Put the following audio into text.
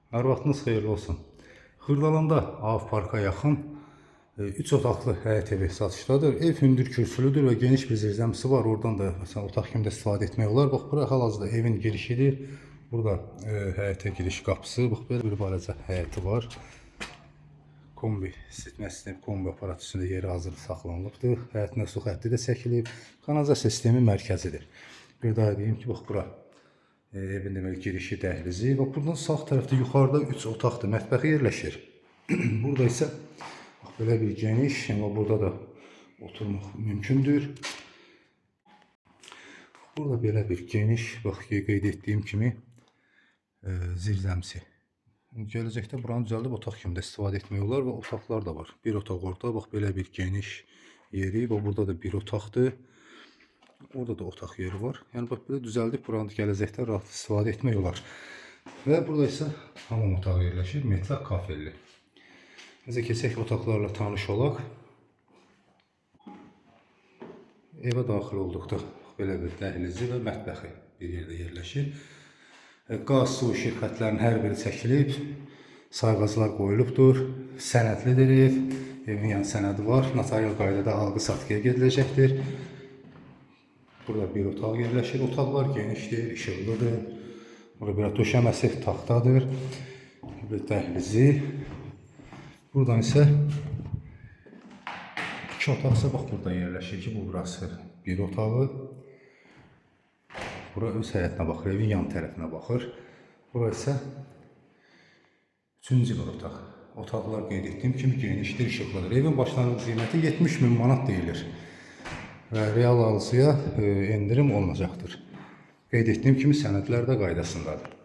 Hər vaxtınız xeyirli olsun. Xırdalanda Av Parka yaxın 3 otaqlı həyət evi satışdadır. Ev hündür kürsülüdür və geniş bir zirzəmisi var. Oradan da məsələn otaq kimi də istifadə etmək olar. Bax, bura hal-hazırda evin girişidir. Burada həyətə giriş qapısı. Bax, belə bir balaca həyəti var. Kombi isitmə sistemi, kombi aparatı üstündə yeri hazır saxlanılıbdır. Həyətinə su xətti də çəkilib. Kanalizasiya sistemi mərkəzidir. Bir daha deyim ki, bax, bura evin deməli girişi, dəhlizi. Bax, buradan sağ tərəfdə yuxarıda 3 otaqdır, mətbəxi yerləşir. Burada isə bax, belə bir geniş, amma burada da oturmaq mümkündür. Burada belə bir geniş, bax, qeyd etdiyim kimi zirzəmsi. Gələcəkdə buranı düzəldib otaq kimi də istifadə etmək olar və otaqlar da var. Bir otaq orada, bax, belə bir geniş yeri. Bax, burada da bir otaqdır. Orada da otaq yeri var. Yəni, bax, belə düzəldib buranı gələcəkdə rahat istifadə etmək olar. Və burada isə hamam otağı yerləşir, metlaq kafelli. Necə keçək otaqlarla tanış olaq. Evə daxil olduqda belə bir dəhlizi və mətbəxi bir yerdə yerləşir. Qaz, su, işıq xətlərinin hər biri çəkilib, sayğaclar qoyulubdur, sənədlidir ev, evin yan sənədi var, notarial qaydada alqı-satqıya gediləcəkdir. Burada bir otaq yerləşir, otaqlar genişdir, işıqlıdır, burada bir döşəməsi taxtadır, bir dəhlizi. Buradan isə 2 otaqsa bax burada yerləşir ki, bu burası bir otağı. Bura öz həyətinə baxır, evin yan tərəfinə baxır. Bura isə 3-cü bir otaq. Otaqlar qeyd etdiyim kimi genişdir, işıqlıdır. Evin başlanğıc qiyməti 70.000 manat deyilir. Və real alıcıya endirim olunacaqdır. Qeyd etdiyim kimi sənədlər də qaydasındadır.